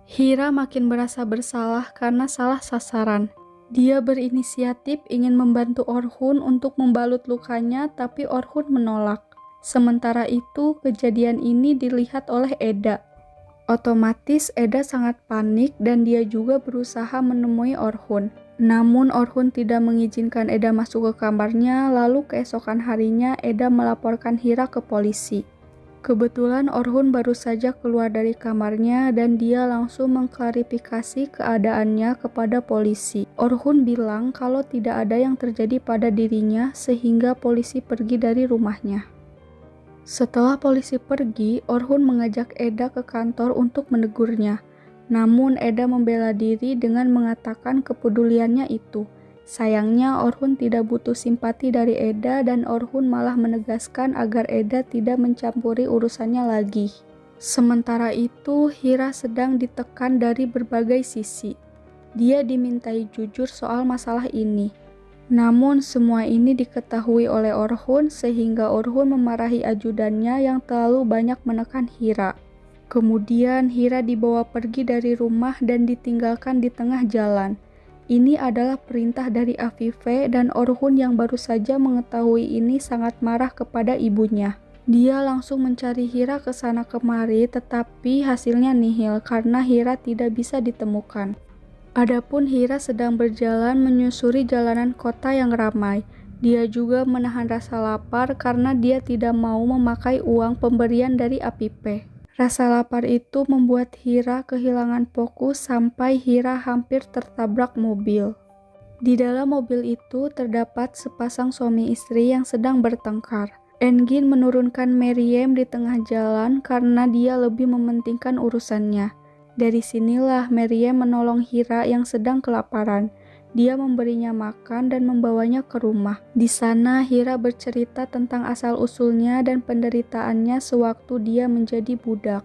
Hira makin merasa bersalah karena salah sasaran. Dia berinisiatif ingin membantu Orhun untuk membalut lukanya, tapi Orhun menolak. Sementara itu, kejadian ini dilihat oleh Eda. Otomatis Eda sangat panik dan dia juga berusaha menemui Orhun. Namun Orhun tidak mengizinkan Eda masuk ke kamarnya, lalu keesokan harinya Eda melaporkan Hira ke polisi. Kebetulan Orhun baru saja keluar dari kamarnya dan dia langsung mengklarifikasi keadaannya kepada polisi. Orhun bilang kalau tidak ada yang terjadi pada dirinya sehingga polisi pergi dari rumahnya. Setelah polisi pergi, Orhun mengajak Eda ke kantor untuk menegurnya. Namun Eda membela diri dengan mengatakan kepeduliannya itu. Sayangnya Orhun tidak butuh simpati dari Eda dan Orhun malah menegaskan agar Eda tidak mencampuri urusannya lagi. Sementara itu, Hira sedang ditekan dari berbagai sisi. Dia dimintai jujur soal masalah ini. Namun semua ini diketahui oleh Orhun sehingga Orhun memarahi ajudannya yang terlalu banyak menekan Hira. Kemudian Hira dibawa pergi dari rumah dan ditinggalkan di tengah jalan. Ini adalah perintah dari Afife dan Orhun yang baru saja mengetahui ini sangat marah kepada ibunya. Dia langsung mencari Hira ke sana kemari tetapi hasilnya nihil karena Hira tidak bisa ditemukan. Adapun Hira sedang berjalan menyusuri jalanan kota yang ramai. Dia juga menahan rasa lapar karena dia tidak mau memakai uang pemberian dari Afife. Rasa lapar itu membuat Hira kehilangan fokus sampai Hira hampir tertabrak mobil. Di dalam mobil itu terdapat sepasang suami istri yang sedang bertengkar. Engin menurunkan Meryem di tengah jalan karena dia lebih mementingkan urusannya. Dari sinilah Meryem menolong Hira yang sedang kelaparan. Dia memberinya makan dan membawanya ke rumah. Di sana Hira bercerita tentang asal-usulnya dan penderitaannya sewaktu dia menjadi budak.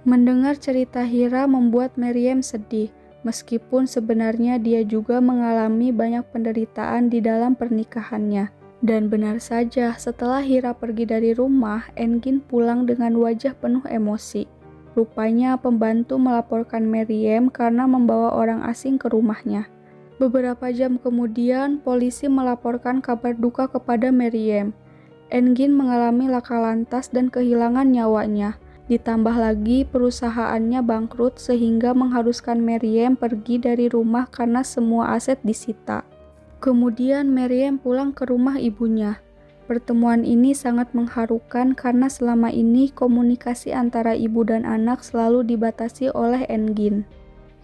Mendengar cerita Hira membuat Meryem sedih, meskipun sebenarnya dia juga mengalami banyak penderitaan di dalam pernikahannya. Dan benar saja, setelah Hira pergi dari rumah, Engin pulang dengan wajah penuh emosi. Rupanya pembantu melaporkan Meryem karena membawa orang asing ke rumahnya. Beberapa jam kemudian, polisi melaporkan kabar duka kepada Meryem. Engin mengalami laka lantas dan kehilangan nyawanya. Ditambah lagi perusahaannya bangkrut sehingga mengharuskan Meryem pergi dari rumah karena semua aset disita. Kemudian Meryem pulang ke rumah ibunya. Pertemuan ini sangat mengharukan karena selama ini komunikasi antara ibu dan anak selalu dibatasi oleh Engin.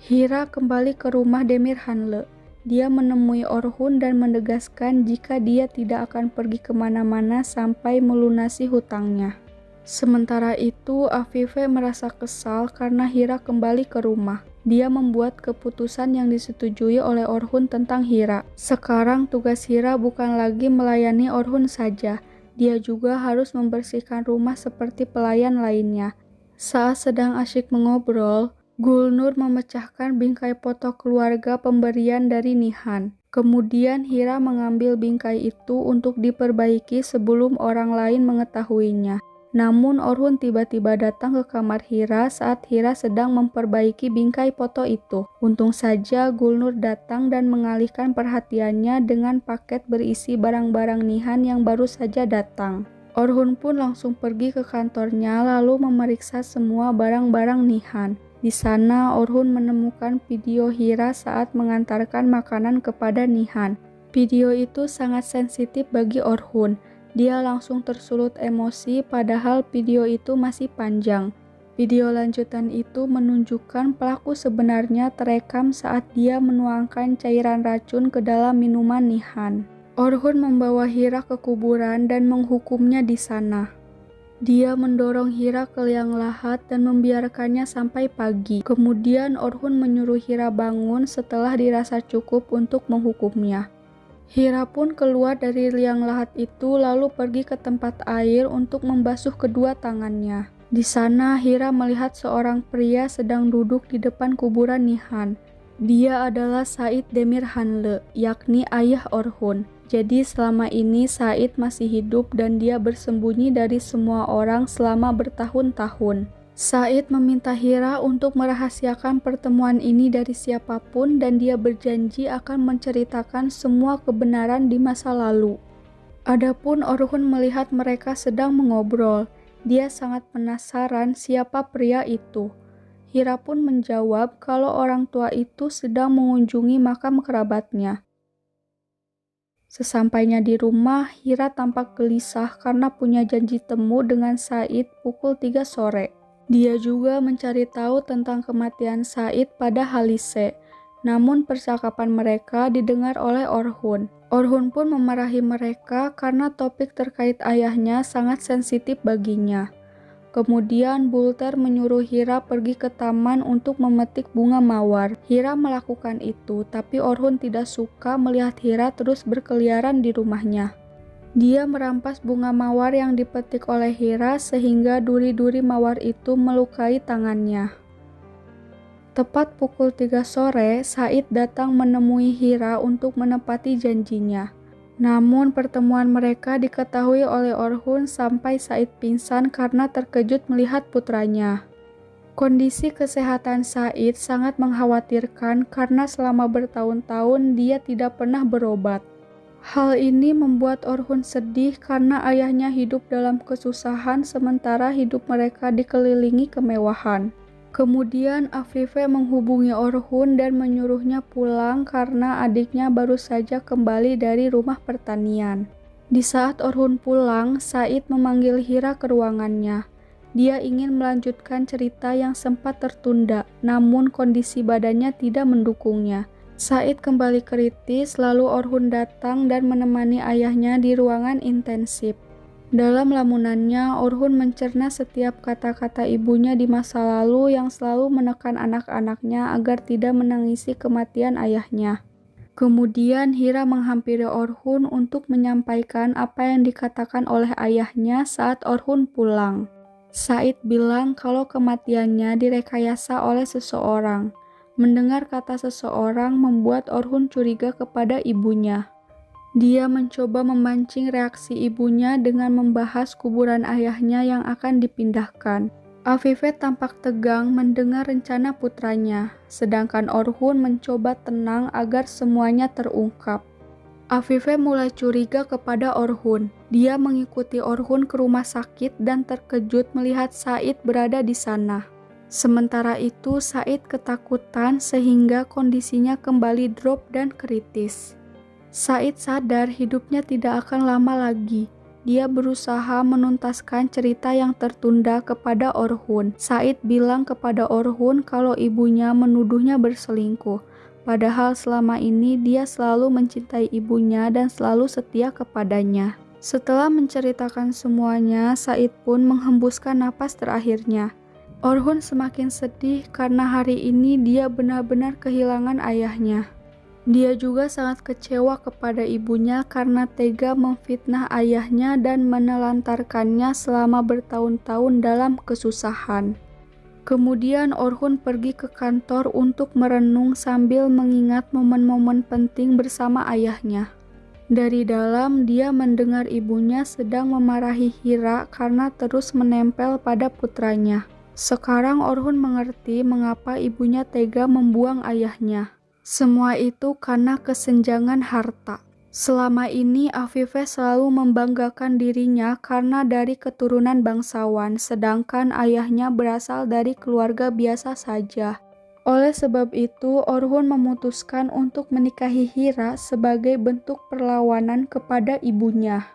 Hira kembali ke rumah Demirhanlı. Dia menemui Orhun dan menegaskan jika dia tidak akan pergi kemana-mana sampai melunasi hutangnya. Sementara itu, Afife merasa kesal karena Hira kembali ke rumah. Dia membuat keputusan yang disetujui oleh Orhun tentang Hira. Sekarang tugas Hira bukan lagi melayani Orhun saja. Dia juga harus membersihkan rumah seperti pelayan lainnya. Saat sedang asyik mengobrol, Gulnur memecahkan bingkai foto keluarga pemberian dari Nihan. Kemudian Hira mengambil bingkai itu untuk diperbaiki sebelum orang lain mengetahuinya. Namun Orhun tiba-tiba datang ke kamar Hira saat Hira sedang memperbaiki bingkai foto itu. Untung saja Gulnur datang dan mengalihkan perhatiannya dengan paket berisi barang-barang Nihan yang baru saja datang. Orhun pun langsung pergi ke kantornya lalu memeriksa semua barang-barang Nihan. Di sana Orhun menemukan video Hira saat mengantarkan makanan kepada Nihan. Video itu sangat sensitif bagi Orhun. Dia langsung tersulut emosi padahal video itu masih panjang. Video lanjutan itu menunjukkan pelaku sebenarnya terekam saat dia menuangkan cairan racun ke dalam minuman Nihan. Orhun membawa Hira ke kuburan dan menghukumnya di sana. Dia mendorong Hira ke liang lahat dan membiarkannya sampai pagi. Kemudian Orhun menyuruh Hira bangun setelah dirasa cukup untuk menghukumnya. Hira pun keluar dari liang lahat itu lalu pergi ke tempat air untuk membasuh kedua tangannya. Di sana Hira melihat seorang pria sedang duduk di depan kuburan Nihan. Dia adalah Said Demirhanlı, yakni ayah Orhun. Jadi selama ini Said masih hidup dan dia bersembunyi dari semua orang selama bertahun-tahun. Said meminta Hira untuk merahasiakan pertemuan ini dari siapapun dan dia berjanji akan menceritakan semua kebenaran di masa lalu. Adapun Orhun melihat mereka sedang mengobrol. Dia sangat penasaran siapa pria itu. Hira pun menjawab kalau orang tua itu sedang mengunjungi makam kerabatnya. Sesampainya di rumah, Hira tampak gelisah karena punya janji temu dengan Said pukul 3 sore. Dia juga mencari tahu tentang kematian Said pada Halise. Namun percakapan mereka didengar oleh Orhun. Orhun pun memarahi mereka karena topik terkait ayahnya sangat sensitif baginya. Kemudian Bulter menyuruh Hira pergi ke taman untuk memetik bunga mawar. Hira melakukan itu, tapi Orhun tidak suka melihat Hira terus berkeliaran di rumahnya. Dia merampas bunga mawar yang dipetik oleh Hira sehingga duri-duri mawar itu melukai tangannya. Tepat pukul 3 sore, Said datang menemui Hira untuk menepati janjinya. Namun pertemuan mereka diketahui oleh Orhun sampai Said pingsan karena terkejut melihat putranya. Kondisi kesehatan Said sangat mengkhawatirkan karena selama bertahun-tahun dia tidak pernah berobat. Hal ini membuat Orhun sedih karena ayahnya hidup dalam kesusahan sementara hidup mereka dikelilingi kemewahan. Kemudian Afife menghubungi Orhun dan menyuruhnya pulang karena adiknya baru saja kembali dari rumah pertanian. Di saat Orhun pulang, Said memanggil Hira ke ruangannya. Dia ingin melanjutkan cerita yang sempat tertunda, namun kondisi badannya tidak mendukungnya. Said kembali kritis, lalu Orhun datang dan menemani ayahnya di ruangan intensif. Dalam lamunannya, Orhun mencerna setiap kata-kata ibunya di masa lalu yang selalu menekan anak-anaknya agar tidak menangisi kematian ayahnya. Kemudian Hira menghampiri Orhun untuk menyampaikan apa yang dikatakan oleh ayahnya saat Orhun pulang. Said bilang kalau kematiannya direkayasa oleh seseorang. Mendengar kata seseorang membuat Orhun curiga kepada ibunya. Dia mencoba memancing reaksi ibunya dengan membahas kuburan ayahnya yang akan dipindahkan. Afife tampak tegang mendengar rencana putranya, sedangkan Orhun mencoba tenang agar semuanya terungkap. Afife mulai curiga kepada Orhun. Dia mengikuti Orhun ke rumah sakit dan terkejut melihat Said berada di sana. Sementara itu, Said ketakutan sehingga kondisinya kembali drop dan kritis. Said sadar hidupnya tidak akan lama lagi. Dia berusaha menuntaskan cerita yang tertunda kepada Orhun. Said bilang kepada Orhun kalau ibunya menuduhnya berselingkuh. Padahal selama ini dia selalu mencintai ibunya dan selalu setia kepadanya. Setelah menceritakan semuanya, Said pun menghembuskan napas terakhirnya. Orhun semakin sedih karena hari ini dia benar-benar kehilangan ayahnya. Dia juga sangat kecewa kepada ibunya karena tega memfitnah ayahnya dan menelantarkannya selama bertahun-tahun dalam kesusahan. Kemudian Orhun pergi ke kantor untuk merenung sambil mengingat momen-momen penting bersama ayahnya. Dari dalam, dia mendengar ibunya sedang memarahi Hira karena terus menempel pada putranya. Sekarang Orhun mengerti mengapa ibunya tega membuang ayahnya. Semua itu karena kesenjangan harta. Selama ini Afife selalu membanggakan dirinya karena dari keturunan bangsawan, sedangkan ayahnya berasal dari keluarga biasa saja. Oleh sebab itu, Orhun memutuskan untuk menikahi Hira sebagai bentuk perlawanan kepada ibunya.